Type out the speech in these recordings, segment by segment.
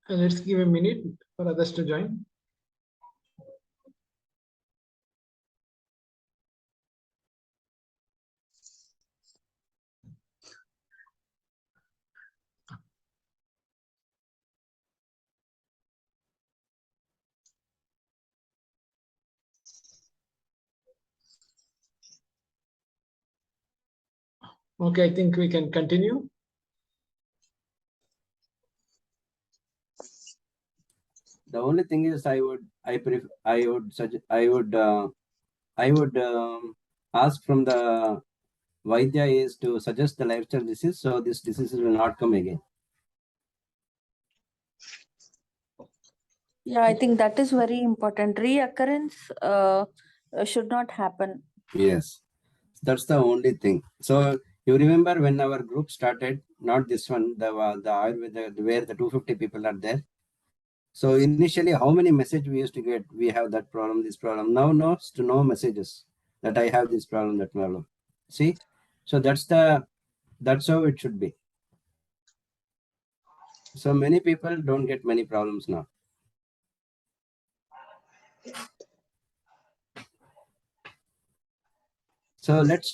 Let's give a minute for others to join. Okay, I think we can continue. The only thing is, I would ask from the Vaidya is to suggest the lifestyle disease, so this disease will not come again. Yeah, I think that is very important. Reoccurrence should not happen. Yes, that's the only thing. So you remember when our group started, not this one, the Ayurveda, where the 250 people are there. So initially, how many messages we used to get? We have that problem, this problem. Now, no messages that I have this problem, that problem. See, so that's how it should be. So many people don't get many problems now. So let's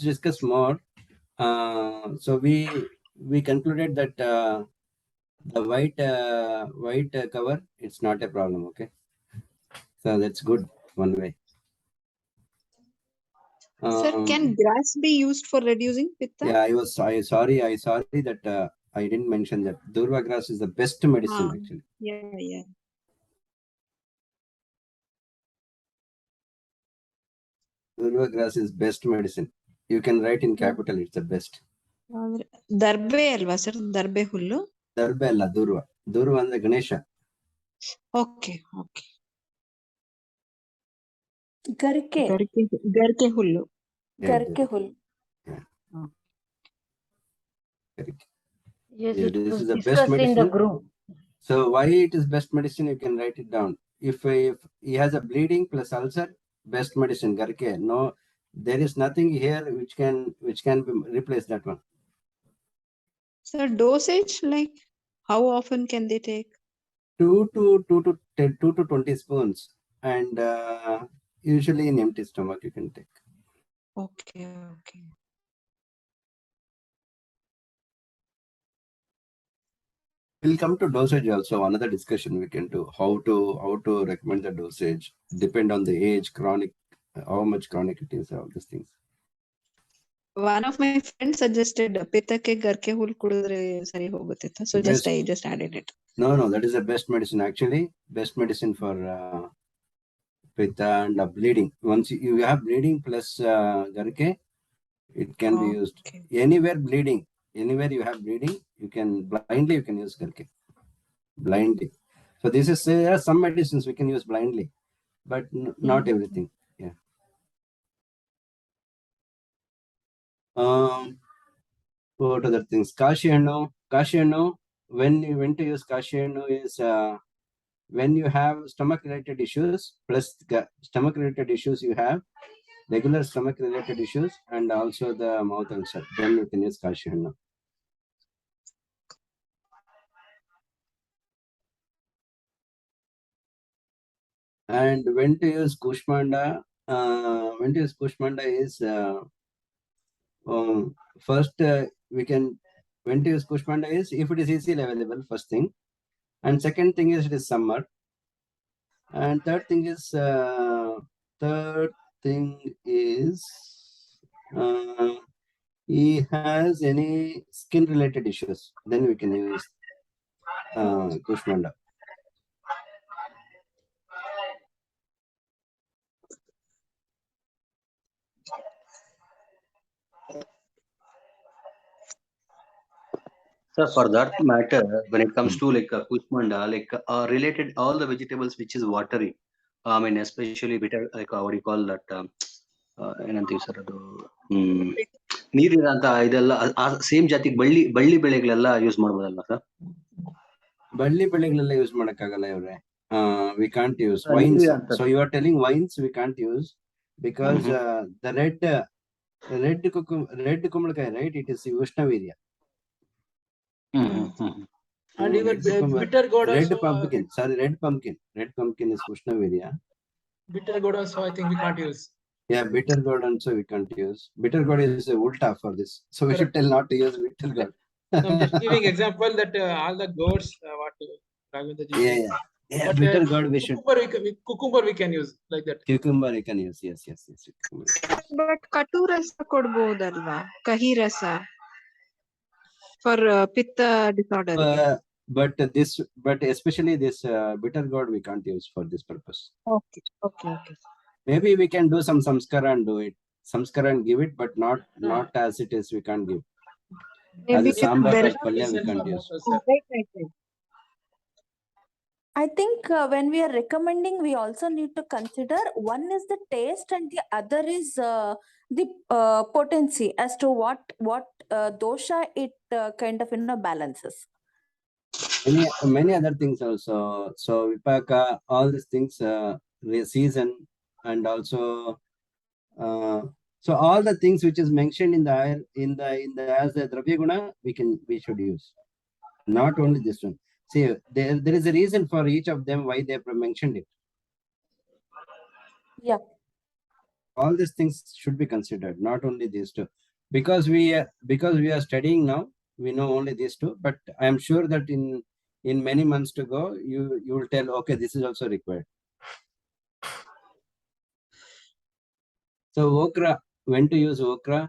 discuss more. So we concluded that the white cover, it's not a problem. Okay, so that's good one way. Sir, can grass be used for reducing pitta? Yeah, I sorry that I didn't mention that. Durva grass is the best medicine actually. Yeah. Durva grass is best medicine. You can write in capital, it's the best. Darbe alva sir, darbe hullu. Darbe alla, Durva. Durva and the Ganesha. Okay. Garke. Garke hullu. Garke hul. Correct. Yes, Yeah, it this was is the best discussed in the medicine. group. So why it is best medicine? You can write it down. If he has a bleeding plus ulcer, best medicine. Garke. No, there is nothing here which can replace that one. Sir, dosage, like how often can they take? 2 to 20 spoons, and usually in empty stomach you can take. Okay. We'll come to dosage also. Another discussion we can do how to recommend the dosage. Depend on the age, chronic, how much chronic it is, all these things. One of my friends suggested pittake garke hul kudidre sari hogutte. So I just added it. No, that is the best medicine actually. Best medicine for pitta and bleeding. Once you have bleeding plus garke, it can be used anywhere bleeding. Anywhere you have bleeding, you can use garke. Blindly. So this is there are some medicines we can use blindly, but not everything. Yeah. What other things? Kashi Hannu. When to use Kashi Hannu is when you have stomach related issues plus stomach related issues, you have regular stomach related issues and also the mouth ulcer. Then you can use Kashi Hannu. And when to use Kushmanda? Is first we can when to use Kushmanda is if it is easily available, first thing, and second thing is it is summer, and third thing is he has any skin related issues, then we can use Kushmanda. So for that matter, when it comes to like Kushmanda, like related all the vegetables which is watery, I mean especially bitter, like what do you call that? ಏನಂತೀವಿ sir ಅದು ನೀರಿರಂತ ಇದೆಲ್ಲ same ಜಾತಿಗೆ ಬಳ್ಳಿ ಬೆಳೆಗಳೆಲ್ಲ use ಮಾಡ್ಬೋದಲ್ಲ sir? ಬಳ್ಳಿ ಬೆಳೆಗಳೆಲ್ಲ use ಮಾಡಕ್ಕಾಗಲ್ಲ ಇವ್ರೆ. We can't use wines. So you are telling wines we can't use because the red kumbhalkai, right? It is Ushnavirya. And even Cucumber. bitter gourd Red also. pumpkin. Sorry, red pumpkin. Red pumpkin is Ushna Virya. Bitter gourd also, I think we can't use. Yeah, bitter gourd also we can't use. Bitter gourd is a ulta for this. So we should tell not to use bitter gourd. I'm just giving example that all the gourds, what Raghavendra ji Yeah, said. yeah. Yeah, But bitter gourd we should. cucumber we can use like that. Cucumber you can use. Yes. Cucumber. But katu rasa ಕೊಡ್ಬೋದಲ್ವಾ? ಕಹಿ ರಸ for pitta disorder. But especially this bitter gourd we can't use for this purpose. Okay. Maybe we can do some samskara and do it. Samskara and give it, but not as it is. We can't give. Maybe As a with sambar bell. or palya we can't use. Right. I think when we are recommending, we also need to consider one is the taste and the other is the potency as to what dosha it kind of balances. Many other things also. So vipaka, all these things, season, and also so all the things which is mentioned in the as the dravya guna we should use. Not only this one. See, there is a reason for each of them why they have mentioned it. Yeah. All these things should be considered, not only these two. Because we are studying now, we know only these two. But I am sure that in many months to go, you will tell, okay, this is also required. So okra, when to use okra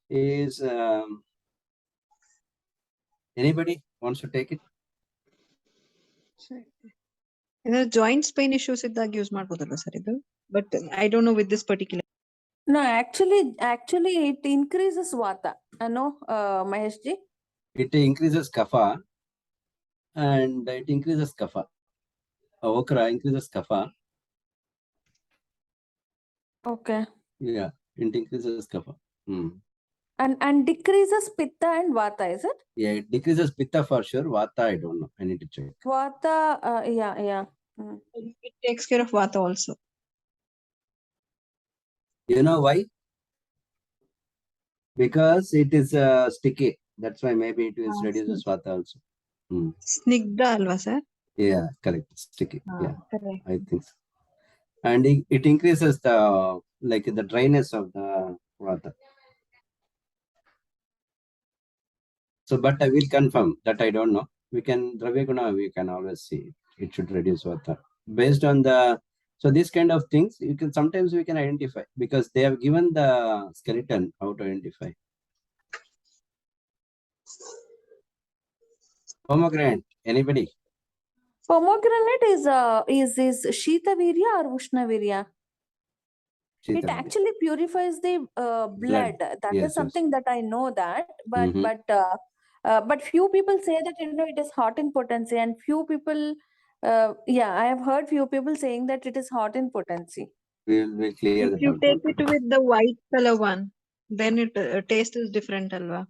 is anybody wants to take it? Joints pain issues ಇದ್ದಾಗ use ಮಾಡ್ಬೋದಲ್ಲ sir ಇದು? But I don't know with this particular. No, actually it increases vata. No, Mahesh ji? It increases kapha, and it increases kapha. Okra increases kapha. Okay. Yeah, it increases kapha. And decreases pitta and vata, is it? Yeah, it decreases pitta for sure. Vata, I don't know. I need to check. Vata, yeah. It takes care of vata also. You know why? Because it is sticky. That's why maybe it is reduces vata also. ಸ್ನಿಗ್ಧ ಅಲ್ವಾ sir? Yeah, correct. Sticky. Yeah, correct. I think so. And it increases the dryness of the vata. So, but I will confirm that I don't know. We can dravya guna, we can always see it should reduce vata based on the. So these kind of things sometimes we can identify because they have given the skeleton how to identify. Pomegranate, anybody? Pomegranate is Shita Virya or Ushna Virya? It Shita. actually purifies the blood. That Yes, is something that I know that, but Mhm. but few people say that it is hot in potency, and few people, I have heard few people saying that it is hot in potency. We'll clear If that you out. take it with the white color one, then it taste is different alwa.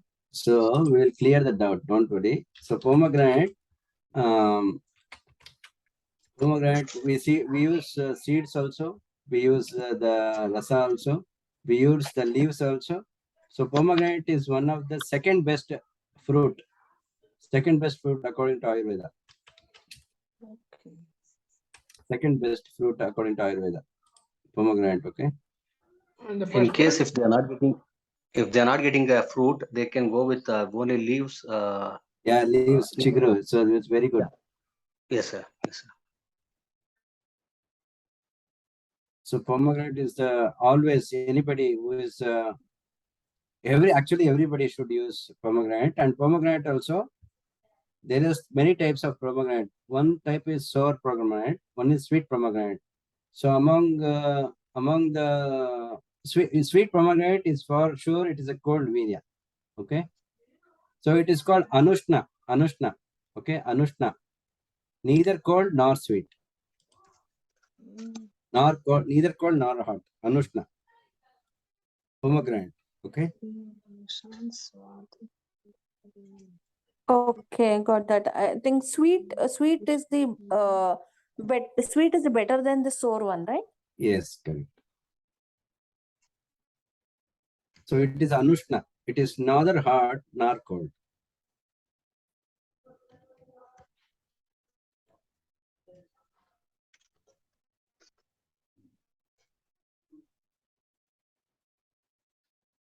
So we'll clear that out. Don't worry. So pomegranate, we use seeds also. We use the rasa also. We use the leaves also. So pomegranate is one of the second best fruit. Second best fruit according to Ayurveda. Okay. Second best fruit according to Ayurveda. Pomegranate, okay? And the In first case if they are not getting a fruit, they can go with only leaves. Yeah, leaves, chigru. So it's very good. Yes, sir. So pomegranate is always anybody who is everybody should use pomegranate. And pomegranate also, there is many types of pomegranate. One type is sour pomegranate, one is sweet pomegranate. So among the sweet pomegranate is for sure it is a cold virya. Okay, so it is called anushna. Okay, anushna, neither cold nor sweet, neither cold nor hot. Anushna pomegranate. Okay. Okay, got that. I think sweet is the sweet is better than the sour one, right? Yes, correct. So it is anushna. It is neither hot nor cold.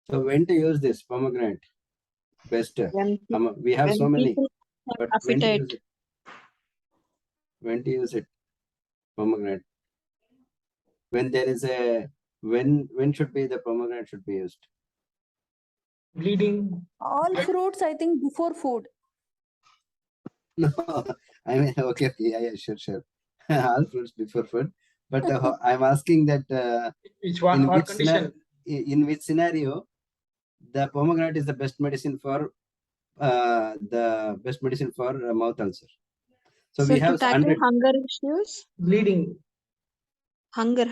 So when to use this pomegranate? Best. We have when so many, people have but when to use appetite. it? When to use it? Pomegranate. When there is a when should be the pomegranate should be used? Bleeding. All fruits, I think, before food. No, I mean okay, yeah, sure. All fruits before food. But I'm asking that Which one? in What which condition? in which scenario the pomegranate is the best medicine for mouth ulcer. So So we to have tackle 100 hunger issues, Bleeding. hunger,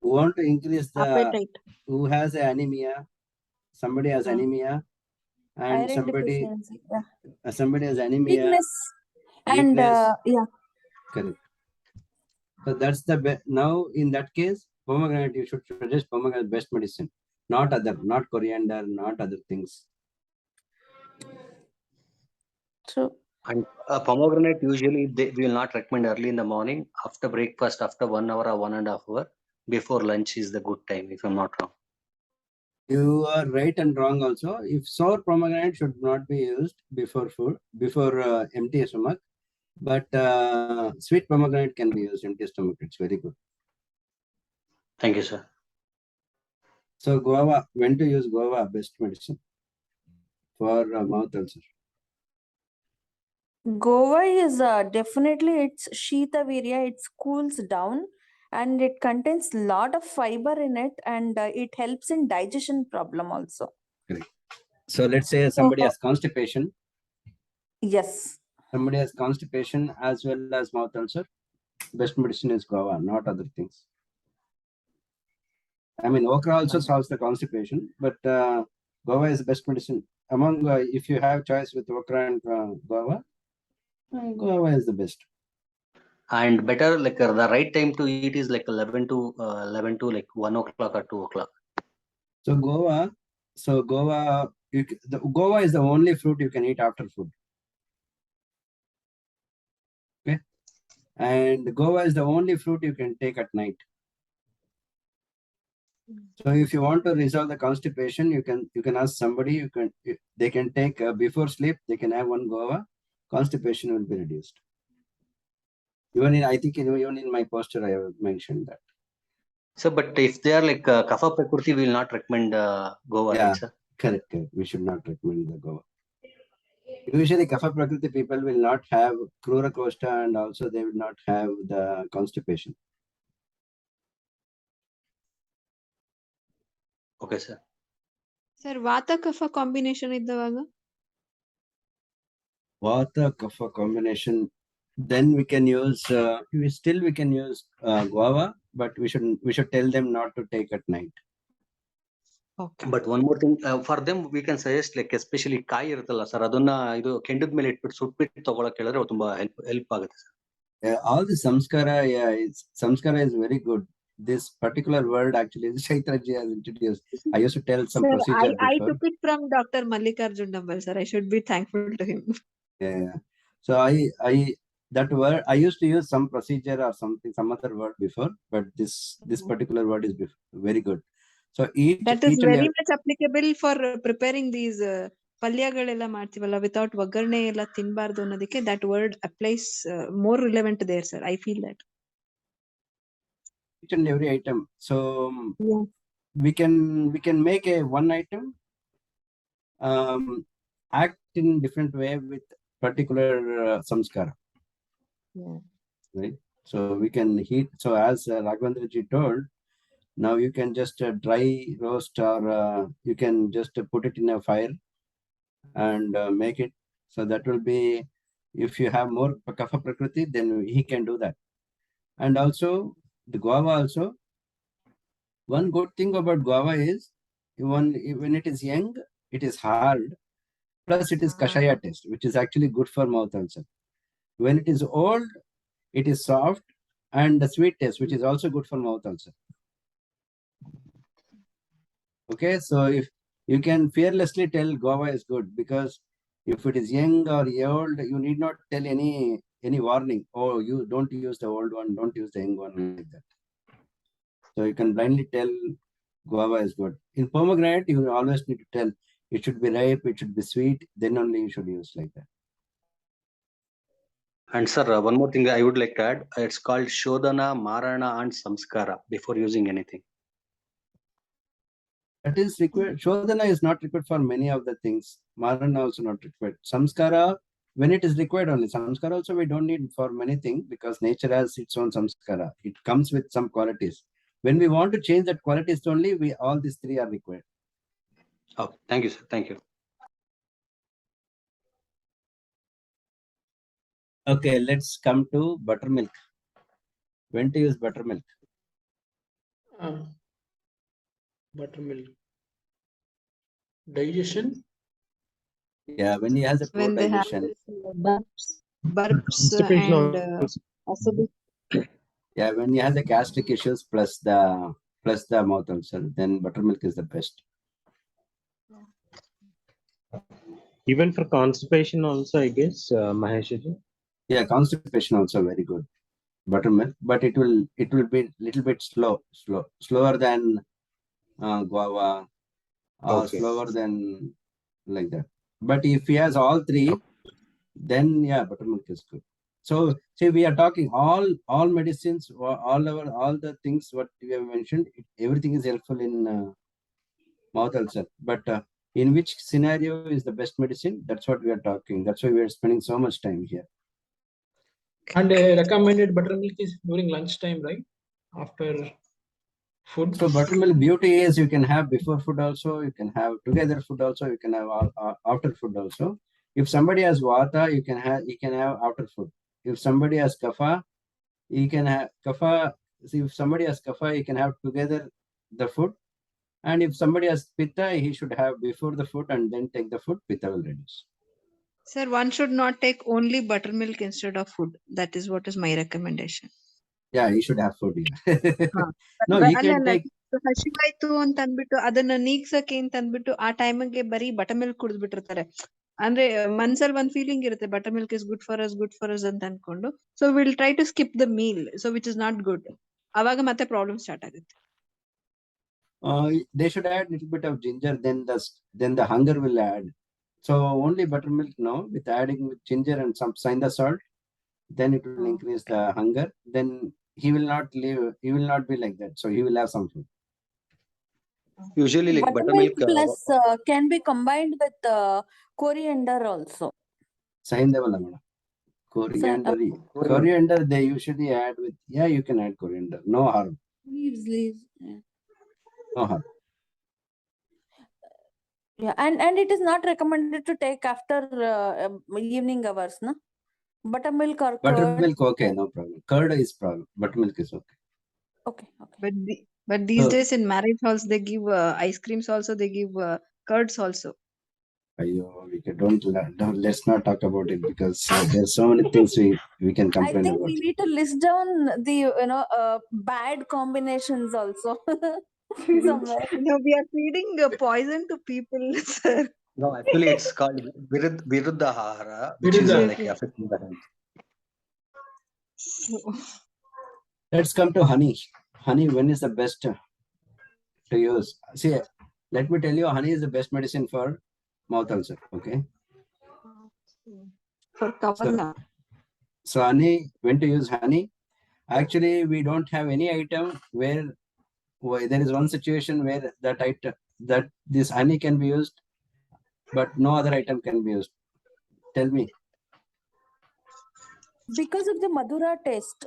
who want to increase the appetite. who has anemia. Somebody has anemia, and Iron deficiency. Yeah. somebody has anemia, Weakness. And weakness. yeah. Correct. So that's the now in that case, pomegranate, you should suggest pomegranate best medicine, not coriander, not other things. True. And pomegranate usually we will not recommend early in the morning. After breakfast, after 1 hour or 1.5 hours, before lunch is the good time, if I'm not wrong. You are right and wrong also. If sour pomegranate should not be used before food, before empty stomach, but sweet pomegranate can be used empty stomach. It's very good. Thank you, sir. So guava, when to use guava best medicine for mouth ulcer? Guava is definitely, it's Shita Virya, it cools down and it contains lot of fiber in it, and it helps in digestion problem also. Correct. So let's say somebody has constipation. Yes. Somebody has constipation as well as mouth ulcer. Best medicine is guava, not other things. I mean, okra also solves the constipation, but guava is the best medicine. Among, if you have choice with okra and guava, guava is the best. And better, like the right time to eat is like 11 to like 1 o'clock or 2 o'clock. So guava, guava is the only fruit you can eat after food. Okay, and guava is the only fruit you can take at night. So if you want to resolve the constipation, you can ask somebody. They can take before sleep. They can have one guava. Constipation will be reduced. Even in my poster, I have mentioned that. So, but if they are like kapha prakriti, we will not recommend guava, Yeah, right, sir? correct. We should not recommend the guava. Usually, kapha prakriti people will not have krura kosta, and also they will not have the constipation. Okay, sir. Sir, Vata Kapha combination ಇದ್ದವಾಗ? Vata kapha combination, then we can use we can use guava, but we should tell them not to take at night. Okay. But one more thing, for them we can suggest like especially ಕಾಯಿ ಇರುತ್ತಲ್ಲ sir, ಅದನ್ನ ಇದು ಕೆಂಡದ ಮೇಲೆ ಇಟ್ಬಿಟ್ಟು ಸುಟ್ಬಿಟ್ಟು ತಗೊಳಕ್ ಹೇಳಿದ್ರೆ ತುಂಬಾ help ಆಗುತ್ತೆ sir. All the samskara, samskara is very good. This particular word actually Chaitra-ji has introduced. I used to tell some Sir, procedure I before. took it from Dr. Mallikarjun Damble, sir. I should be thankful to him. Yeah. So that word I used to use some procedure or some other word before, but this particular word is very good. So That is very much applicable for preparing these ಪಲ್ಯಗಳೆಲ್ಲ ಮಾಡ್ತೀವಲ್ಲ without ಒಗ್ಗರಣೆ ಎಲ್ಲ ತಿನ್ಬಾರ್ದು ಅನ್ನೋದಕ್ಕೆ that word applies more relevant there, sir. I feel that. Each and every item. So Yeah. we can make a one item act in different way with particular samskara. Yeah. Right. So we can heat. So as Raghavendra-ji told, now you can just dry roast, or you can just put it in a fire and make it. So that will be, if you have more kapha prakriti, then he can do that. And also the guava also. One good thing about guava is when it is young, it is hard. Plus it is kashaya taste, which is actually good for mouth ulcer. When it is old, it is soft and the sweet taste, which is also good for mouth ulcer. Okay, so if you can fearlessly tell guava is good, because if it is young or old, you need not tell any warning. Oh, you don't use the old one, don't use the young one, like that. So you can blindly tell Guava is good. In pomegranate, you always need to tell it should be ripe, it should be sweet, then only you should use like that. And sir, one more thing I would like to add. It's called Shodhana, Marana, and Samskara before using anything. That is required. Shodhana is not required for many of the things. Marana also not required. Samskara, when it is required only. Samskara also we don't need for many things because nature has its own samskara. It comes with some qualities. When we want to change that qualities only, we all these three are required. Okay, thank you, sir. Thank you. Okay, let's come to buttermilk. When to use buttermilk? Buttermilk. Digestion. Yeah, when he has a poor When they have digestion. burps Constipation and acidic. Yeah, when he has the gastric issues plus the mouth ulcer, then buttermilk is the best. Even for constipation also, I guess, Mahesh. Yeah, constipation also very good. Buttermilk, but it will be little bit slower than guava, Okay. slower than like that. But if he has all three, then yeah, buttermilk is good. So see, we are talking all medicines, all the things what we have mentioned. Everything is helpful in mouth ulcer. But in which scenario is the best medicine? That's what we are talking. That's why we are spending so much time here. And recommended buttermilk is during lunchtime, right? After food. So buttermilk beauty is you can have before food also, you can have together food also, you can have after food also. If somebody has vata, you can have after food. If somebody has kapha, you can have kapha. If somebody has kapha, you can have together the food. And if somebody has pitta, he should have before the food and then take the food. Pitta will reduce. Sir, one should not take only buttermilk instead of food. That is what is my recommendation. Yeah, he should have food. Yeah. No, But he can take. ಹಸಿವಾಯ್ತು ಅಂತ ಅಂದ್ಬಿಟ್ಟು ಅದನ್ನ ನೀಗ್ಸಕ್ಕೆ ಅಂತ ಅಂದ್ಬಿಟ್ಟು ಆ ಟೈಮಿಗೆ ಬರೀ butter milk ಕುಡಿದ್ಬಿಟ್ಟಿರ್ತಾರೆ. ಅಂದ್ರೆ ಮನ್ಸಲ್ಲಿ ಒಂದ್ ಫೀಲಿಂಗ್ ಇರುತ್ತೆ butter milk is good for us ಅಂತ ಅನ್ಕೊಂಡು. So will try to skip the meal, so which is not good. ಅವಾಗ ಮತ್ತೆ ಪ್ರಾಬ್ಲಮ್ ಸ್ಟಾರ್ಟ್ ಆಗುತ್ತೆ. They should add little bit of ginger, then the hunger will add. So only buttermilk now, with adding with ginger and some the salt, then it will increase the hunger. Then he will not live. He will not be like that. So he will have some food. Usually, like Buttermilk buttermilk. plus can be combined with coriander also. Sahindevala madam. Coriander they usually add with. Yeah, you can add coriander. No harm. Leaves. Yeah. No harm. Yeah, and it is not recommended to take after evening hours, no? Buttermilk or curd. Buttermilk okay, no problem. Curd is problem. Buttermilk is okay. Okay. But these days in marriage halls they give ice creams also. They give curds also. Let's not talk about it because there's so many things we can I complain think about. we need to list down the bad combinations also. Somewhere. No, we are feeding poison to people, sir. No, actually, it's called Viruddha Ahara, which is like affecting the health. Let's come to honey. Honey, when is the best to use? See, let me tell you, honey is the best medicine for mouth ulcer. Okay. For kavana. So honey, when to use honey? Actually, we don't have any item where there is one situation where that this honey can be used, but no other item can be used. Tell me. Because of the Madura taste.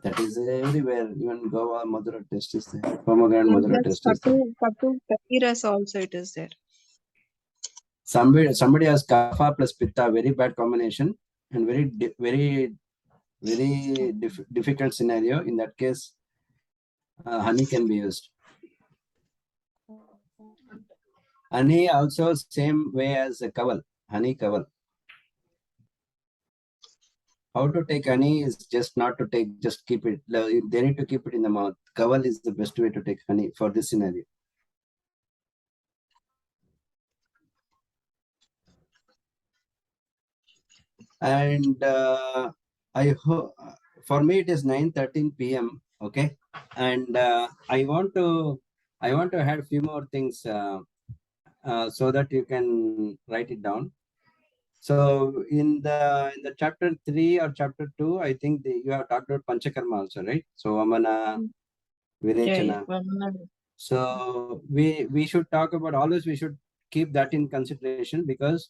That is everywhere. Even Goa Madura taste is there. Pomegranate Madura taste is there. Katu Kapiras also it is there. Somebody has kapha plus pitta, very bad combination and very difficult scenario. In that case, honey can be used. Honey also same way as a kaval, honey kaval. How to take honey is just not to take, just keep it. They need to keep it in the mouth. Kaval is the best way to take honey for this scenario. And I hope for me it is 9:13 p.m. Okay, and I want to I want to add a few more things so that you can write it down. So in the chapter 3 or chapter 2, I think you have talked about Panchakarma also, right? So Vamana, Virechana. Vamana. So we should talk about, always we should keep that in consideration, because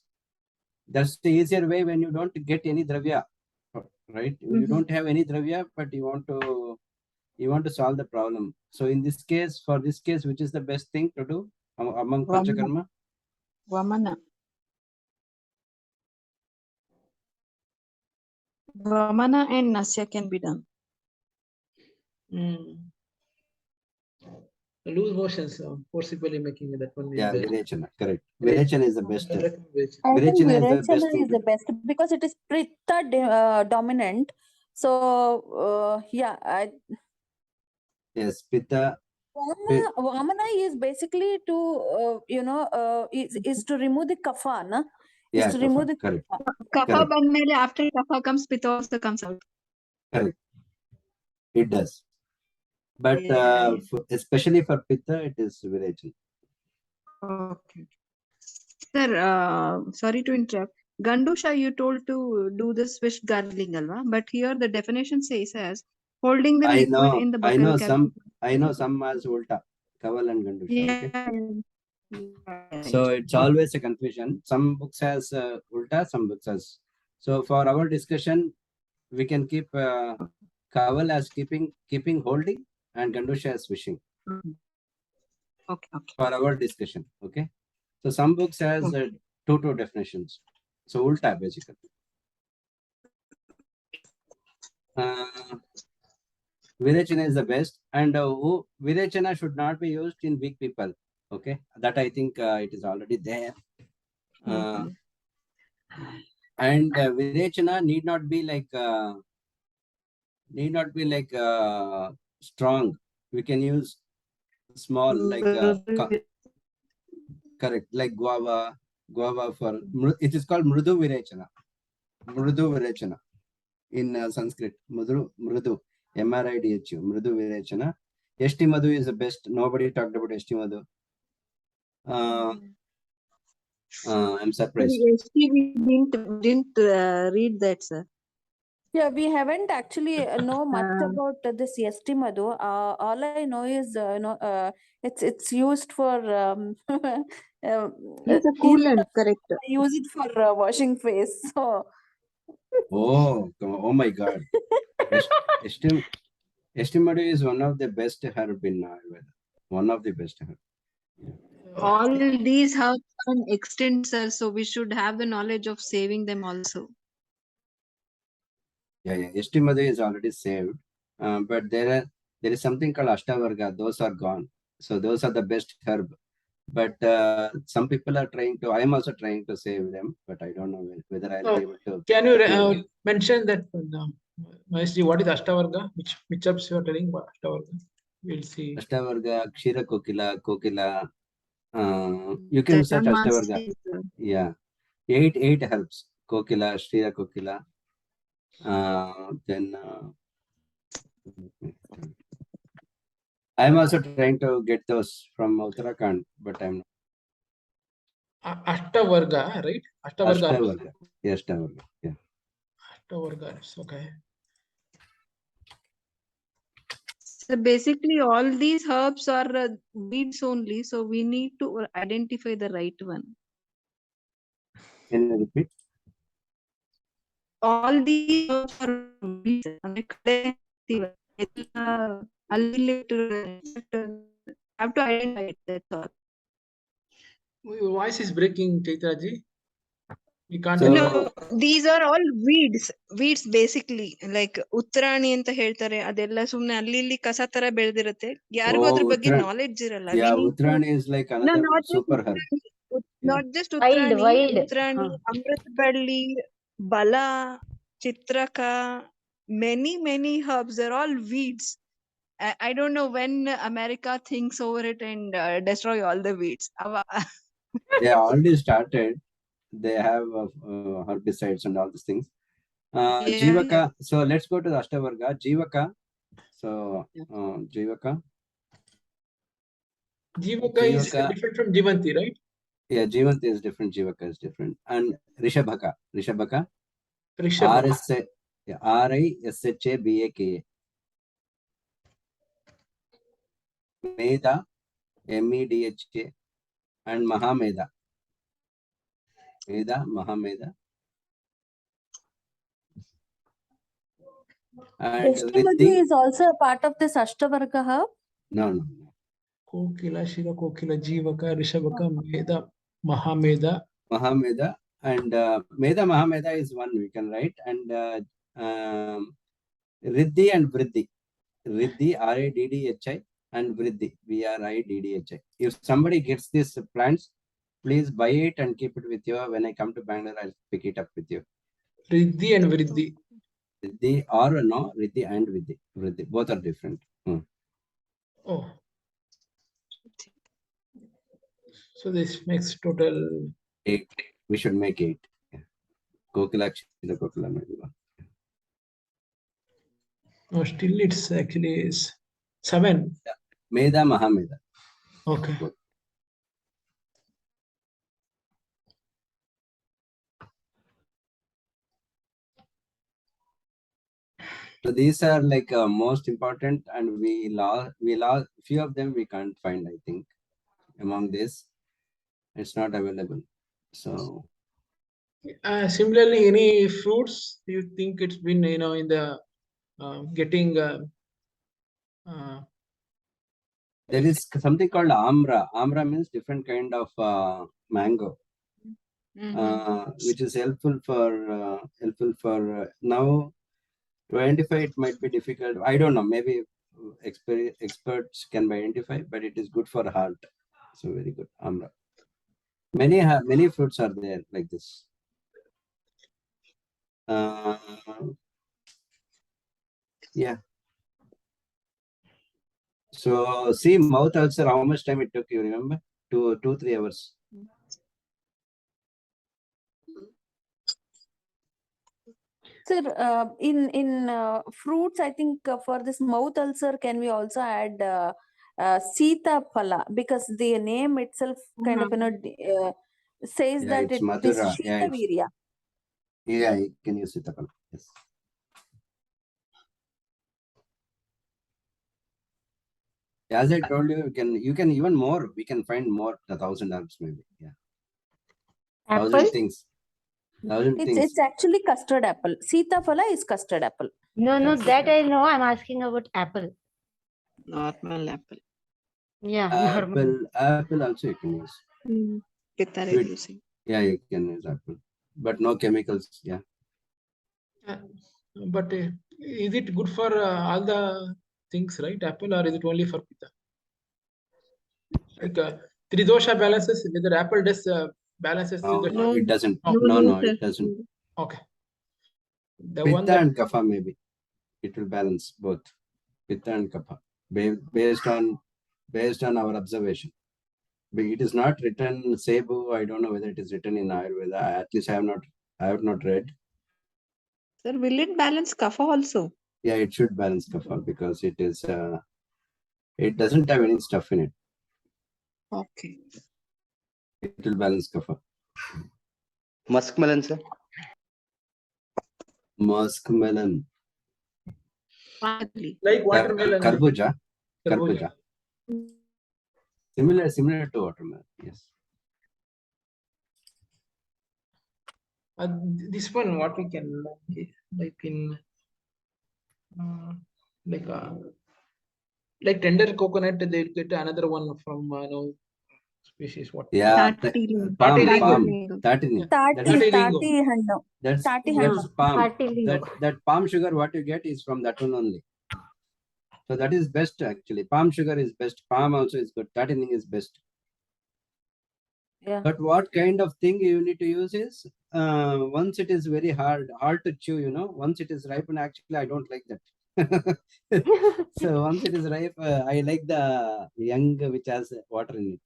that's the easier way when you don't get any dravya, right? You don't have any dravya, but you want to solve the problem. So in this case, for this case, which is the best thing to do among Vamana. Panchakarma? Vamana. Vamana and Nasya can be done. Loose motions, forcibly making that one. Yeah, Is Virechana, correct. Virechana is the best. I think Virechana is the best Virechana thing is to the best because it is Pitta dominant. So yeah, Yes, Pitta. Vamana is basically to is to remove the kapha, na? Is Yeah, to kapha, remove the correct. Kapha Correct. bandmele, after kapha comes, Pitta also comes out. Correct. It does. But Yeah. especially for Pitta, it is Virechana. Okay. Sir, sorry to interrupt. Gandusha, you told to do this fish gargling, alva? But here the definition says as holding the liquid in the buccal cavity. I know some as Ulta, Kaval and Gandusha. Okay. Yeah. So it's always a confusion. Some books has Ulta, some books has. So for our discussion, we can keep Kaval as keeping holding and Gandusha as wishing. Okay. For our discussion, okay. So some books has two definitions. So Ulta basically. Virechana is the best, and Virechana should not be used in weak people. Okay, that I think it is already there. And Virechana need not be like strong. We can use small, like correct, like guava for it is called Mrudu Virechana. In Sanskrit, Mrudu, MRIDHU, Mrudu Virechana. Eshti Madhu is the best. Nobody talked about Eshti Madhu. I'm surprised. We didn't read that, sir. Yeah, we haven't actually know much about this Yasti Madhu. All I know is it's used for It's a coolant, correct? I use it for washing face. So Oh my God. Eshti Madhu is one of the best herb in Ayurveda. One of the best herb. All these herbs are extent, sir, so we should have the knowledge of saving them also. Yeah. Eshti Madhu is already saved, but there is something called Ashtavarga. Those are gone. So those are the best herb. But some people are trying to. I am also trying to save them, but I don't know whether I'll be able to. Can you mention that, Mahesh ji, what is Ashtavarga? Which herbs you are telling about Ashtavarga? We'll see. Ashtavarga, Kshira Kokila. You can search Ashtavarga. Yeah, 8 herbs. Kokila, Kshira Kokila. Then I'm also trying to get those from Uttarakhand, but I'm not. Ashtavarga, right? Ashtavarga. Yes, Ashtavarga. Yeah. Ashtavarga. Okay. So basically, all these herbs are weeds only. So we need to identify the right one. Can you repeat? All these herbs are weeds. Have to identify it. That's all. Your voice is breaking, Chaitra ji. You can't. No, these are all weeds basically. Like Uttarani anta ಹೇಳ್ತಾರೆ ಅದೆಲ್ಲ ಸುಮ್ನೆ ಅಲ್ಲಿ ಇಲ್ಲಿ ಕಸ ತರ ಬೆಳೆದಿರುತ್ತೆ. ಯಾರಿಗೂ ಅದ್ರ ಬಗ್ಗೆ knowledge ಇರಲ್ಲ. Yeah, Uttarani is like another super herb. Not just Uttarani, Amritballi, Bala, Chitraka, many herbs. They're all weeds. I don't know when America thinks over it and destroy all the weeds. They already started. They have herbicides and all these things. Jivaka. So let's go to the Ashtavarga. Jivaka. So Jivaka. Jivaka is Jivaka. different from Jivanti, right? Yeah, Jivanti is different, Jivaka is different. And Rishabhaka. Rishabhaka. Rishabhaka. Meda, MEDHA, and Mahameda. Meda, Mahameda. And Ashtamadi Riddhi. is also a part of this Ashtavarga. No. Kokila, Shira, Kokila, Jivaka, Rishabhaka, Meda, Mahameda. Mahameda. And Meda, Mahameda is one we can write. And Riddhi and Vriddhi. Riddhi, RADDHI, and Vriddhi, VRIDDHI. If somebody gets these plants, please buy it and keep it with you. When I come to Bangalore, I'll pick it up with you. Riddhi and Vriddhi. Riddhi or no, Riddhi and Vriddhi. Vriddhi. Both are different. Oh. So this makes total 8. We should make 8. Yeah. Kokila, Kokila, maybe one. No, still it's actually is 7. Yeah. Meda, Mahameda. Okay. Both. So these are like most important, and we lost few of them we can't find. I think among this, it's not available. So Similarly, any fruits you think it's been in the getting there is something called amra. Amra means different kind of mango, which is helpful for now. To identify it might be difficult. I don't know. Maybe experts can identify, but it is good for heart. So very good. Amra. Many fruits are there like this. Yeah. So see, mouth ulcer, how much time it took, you remember? 2-3 hours. Sir, in fruits, I think for this mouth ulcer, can we also add Sita Phala, because the name itself kind of says Yeah, that it's it is Madhura. Shita Virya. Yeah, you can use it. Yes. As I told you, you can even more. We can find more, 1,000 herbs maybe. Yeah. Apple? 1,000 things. 1,000 things. It's actually custard apple. Sita Phala is custard apple. No, Custard that apple. I know. I'm asking about apple. Normal apple. Yeah, normal. Apple also you can use. Pitta Sweet. reducing. Yeah, you can use apple, but no chemicals. Yeah. but is it good for all the things, right? Apple, or is it only for Pitta? Like Tridosha balances, whether apple does balances Tridosha? No, it doesn't. No. No, sir. it doesn't. Okay. The Pitta one that and Kapha maybe. It will balance both. Pitta and Kapha. Based on our observation. But it is not written Cebu. I don't know whether it is written in Ayurveda. At least I have not read. Sir, will it balance kapha also? Yeah, it should balance Kapha because it is. It doesn't have any stuff in it. Okay. It will balance Kapha. Muskmelon, sir. Muskmelon. like watermelon. Karbuja. Tarbuja. Similar to watermelon. Yes. This one, what we can like in like tender coconut, they get another one from species. What? Yeah. Palm. Tati Hannu. That's palm. That palm sugar, what you get is from that one only. So that is best actually. Palm sugar is best. Palm also is good. Tattening is best. Yeah. But what kind of thing you need to use is once it is very hard to chew, once it is ripe, and actually I don't like that. So once it is ripe, I like the young which has water in it.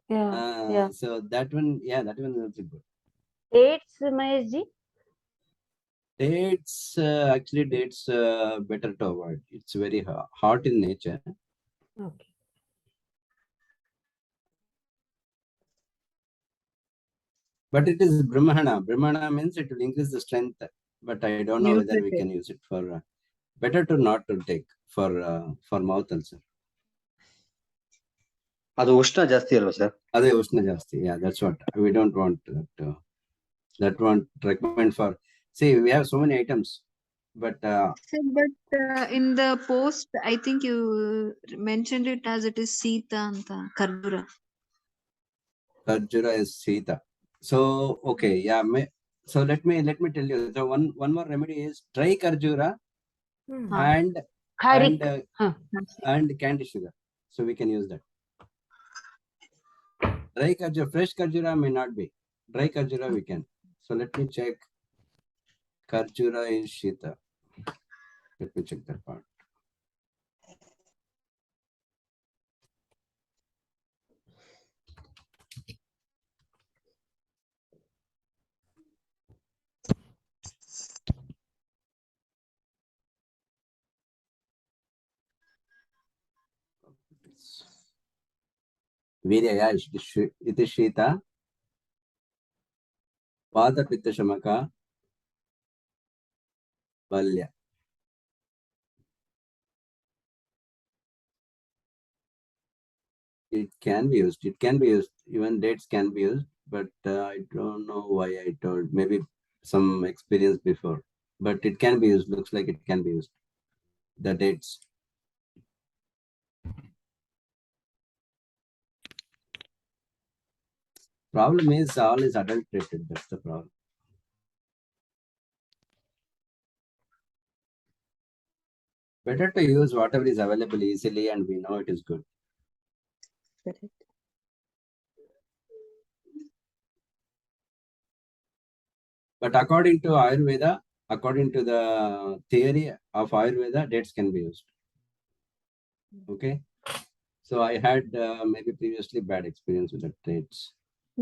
Yeah. So that one is also good. Dates, Maheshji? Dates, better to avoid. It's very hot in nature. Okay. But it is Brahmana. Brahmana means it will increase the strength. But I don't know whether we Nutritive. can use it for. Better to not to take for mouth ulcer. ಅದು ಉಷ್ಣ ಜಾಸ್ತಿ ಅಲ್ವಾ sir? ಅದೇ ಉಷ್ಣ ಜಾಸ್ತಿ. Yeah, that's what we don't want that. That one recommend for. See, we have so many items, but Sir, but in the post, I think you mentioned it as it is Sita anta Kardura. Kharjura is Sita. So okay, yeah. So let me tell you. The one more remedy is dry Kharjura and Harik. and candy sugar. So we can use that. Dry Kharjura, fresh Kharjura may not be. Dry Kharjura we can. So let me check. Kharjura is Shita. Let me check that part. Virya, yeah, it is Shita. Vata Pitta Shamaka. Balya. It can be used. It can be used. Even dates can be used. But I don't know why I told. Maybe some experience before. But it can be used. Looks like it can be used. The dates. Problem is all is adulterated. That's the problem. Better to use whatever is available easily and we know it is good. Correct. But according to Ayurveda, according to the theory of Ayurveda, dates can be used. Okay. So I had maybe previously bad experience with the dates.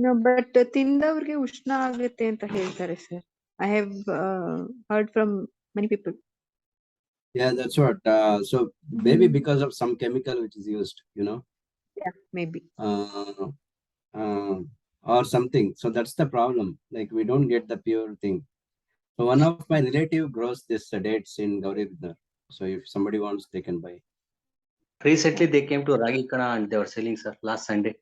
No, but ತಿಂದವ್ರಿಗೆ ಉಷ್ಣ ಆಗುತ್ತೆ ಅಂತ ಹೇಳ್ತಾರೆ sir. I have heard from many people. Yeah, that's what. So maybe because of some chemical which is used, you know. Yeah, maybe. Or something. So that's the problem. Like we don't get the pure thing. So one of my relative grows this dates in Gauribidhar. So if somebody wants, they can buy. Recently they came to Ragikana and they were selling, sir, last Sunday.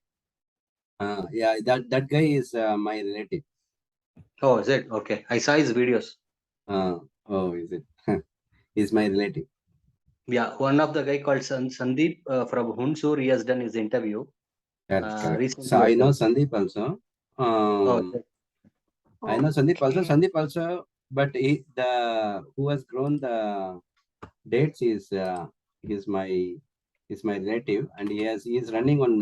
Yeah, that guy is my relative. Oh, is it? Okay. I saw his videos. Oh, is it? He's my relative. Yeah, one of the guy called Sandeep from Hunsur, he has done his interview. Correct. Recently So I as know well. Sandeep also. Oh, is it? I know Sandeep also. Okay. Sandeep also, but who has grown the dates is my relative, and he is running on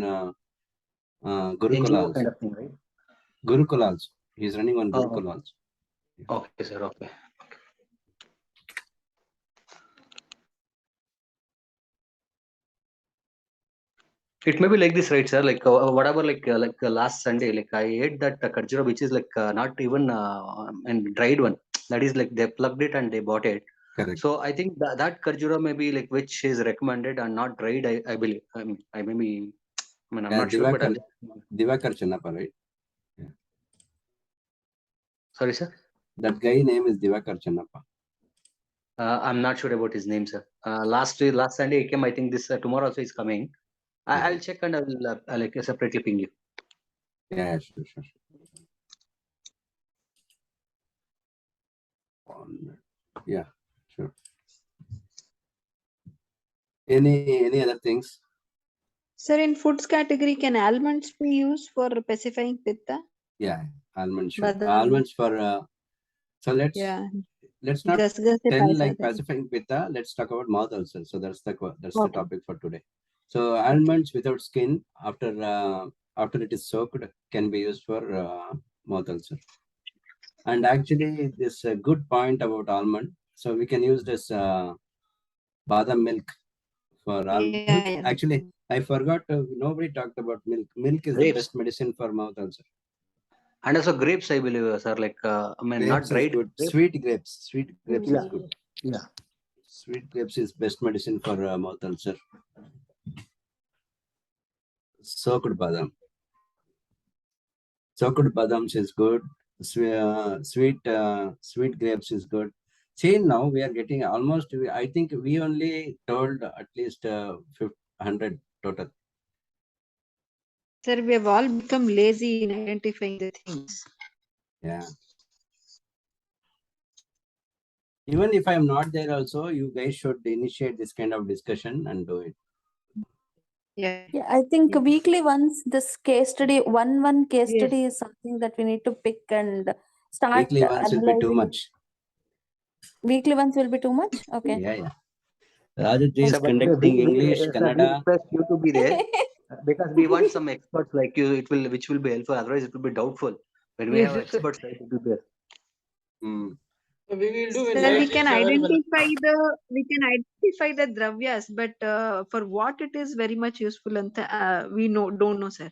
Gurukula NGO also. kind of thing, right? Gurukula also. He is running on Oh, Gurukula also. okay, sir. Okay. It may be like this, right, sir? Like whatever, like last Sunday, like I ate that kharjura, which is like not even and dried one. That is like they plugged it and they bought it. Correct. So I think that kharjura may be like which is recommended and not dried. I believe. I may be. I mean, I'm Yeah, not sure, but Divakar Channappa, right? Yeah. Sorry, sir. That guy name is Divakar Channappa. I'm not sure about his name, sir. Last Sunday he came. I think this tomorrow also is coming. Yeah. I'll check and I'll like separately ping you. Yeah, sure. Yeah, sure. Any other things? Sir, in foods category, can almonds be used for pacifying pitta? Yeah, almonds. Badam. Almonds for. So let's Yeah. not Gazgaze tell payasa like adari. pacifying pitta. Let's talk about mouth ulcer. So that's the Okay. topic for today. So almonds without skin after it is soaked can be used for mouth ulcer. And actually, this good point about almond. So we can use this badam milk for almond. Yeah. Actually, I forgot. Nobody talked about milk. Milk is the Grapes. best medicine for mouth ulcer. And also grapes, I believe, sir. Like I mean, not Grapes is dried. good. Grapes. Sweet grapes. Sweet grapes Yeah. is good. Yeah. Sweet grapes is best medicine for mouth ulcer. Soaked badam. Soaked badams is good. Sweet grapes is good. See, now we are getting almost, I think we only told at least 100 total. Sir, we have all become lazy in identifying the things. Yeah. Even if I'm not there also, you guys should initiate this kind of discussion and do it. Yeah. Yeah, I think Yeah. weekly once this case study, one case Yes. study is something that we need to pick and start Weekly once will be too analyzing. much. Weekly once will be too much? Okay. Yeah. Rajat is Sir, but conducting English, sir, we Kannada. request you to be there because we want some experts like you. Which will be helpful. Otherwise, it will be doubtful. When we have Yes, sir. experts, right, it will be. So we will do when Sir, we Maheshji can is available. identify the dravyas, but for what it is very much useful and we don't know, sir.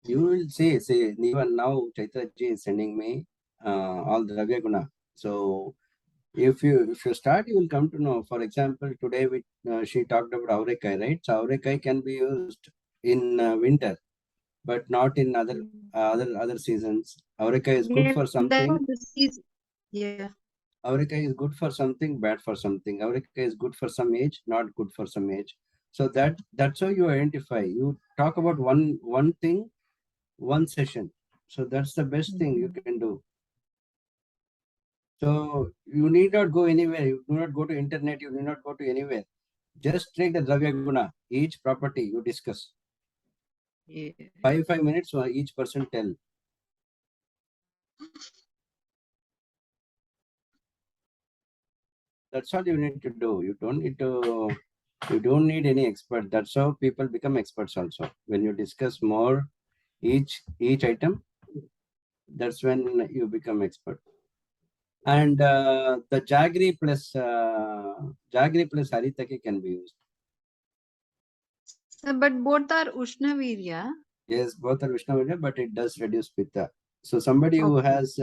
You will see, even now Chaitra ji is sending me all the Dravya Guna. So if you start, you will come to know. For example, today she talked about Aurekai, right? So Aurekai can be used in winter, but not in other seasons. Aurekai is good Yeah, for something. Yeah. Aureka is good for something, bad for something. Aureka is good for some age, not good for some age. So that's how you identify. You talk about one thing, one session. So that's the best thing you can do. So you need not go anywhere. You do not go to internet. You do not go to anywhere. Just take the Dravya Guna, each property you discuss. Yeah. 5 minutes for each person tell. That's all you need to do. You don't need any expert. That's how people become experts also. When you discuss more each item, that's when you become expert. And the Jaggery plus Haritaki can be used. Sir, but both are Ushnavirya. Yes, both are Vishnu, but it does reduce pitta. So somebody who has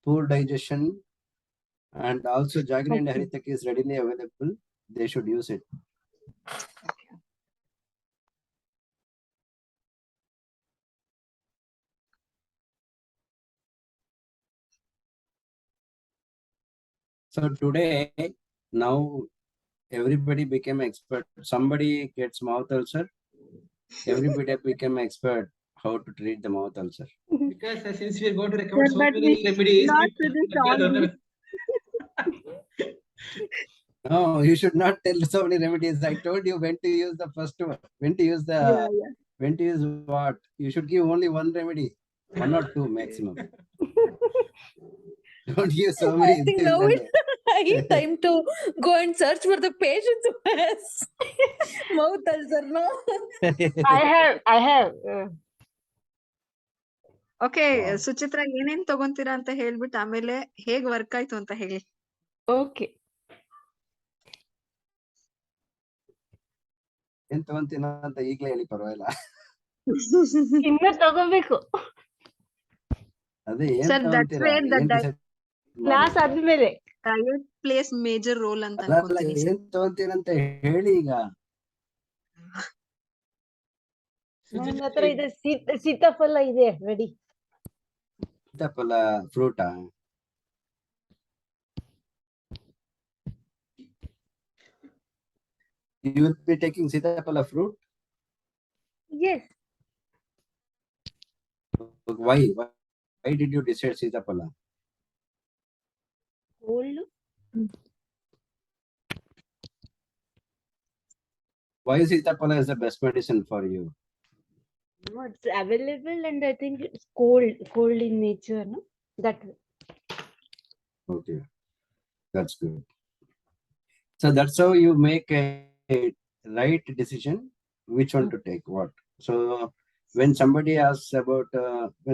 poor digestion and also Jaggery and Haritaki is readily available, they should use it. So today, now everybody became expert. Somebody gets mouth ulcer, everybody became expert how to treat the mouth ulcer. Because since we are going to recommend Sir, so but many we remedies, not people to this don't know. No, you should not tell so many remedies. I told you when to use the first one, when to use what. You should give only one remedy, one or two maximum. Don't give so many. I think now it's high time to go and search for the patient who has mouth ulcer, no? I have. Okay Wow. Suchitra ಏನೇನ್ ತಗೊಂತೀರಾ ಅಂತ ಹೇಳ್ಬಿಟ್ಟು ಆಮೇಲೆ ಹೇಗ್ work ಆಯ್ತು ಅಂತ ಹೇಳಿ. Okay. ಏನ್ ತಗೊಂತೀನ ಅಂತ ಈಗಲೇ ಹೇಳಿ ಪರವಾಗಿಲ್ಲ. ಇನ್ನ ತಗೋಬೇಕು. ಅದೇ ಏನ್ Sir, that's ತಗೊಂತೀರಾ where the ಏನ್ decide ಕ್ಲಾಸ್ ಮಾಡಿ. ಆದ್ಮೇಲೆ diet plays major role ಅಂತ ಅಲ್ಲ ಅನ್ಕೊಂತೀನಿ sir. ಏನ್ ತಗೊಂತೀರಂತ ಹೇಳಿ ಈಗ. ನನ್ನ ಹತ್ರ ಇದೆ ಸೀತಾಫಲ ಇದೆ ರೆಡಿ. ಸೀತಾಫಲ ಫ್ರೂಟಾ? You will be taking Sitapala fruit? Yes. Why? Why did you decide Sitapala? Cold. Why Sitapala is the best medicine for you? No, it's available and I think it's cold in nature, no? That way. Okay, that's good. So that's how you make a right decision which one to take what. So when somebody asks about when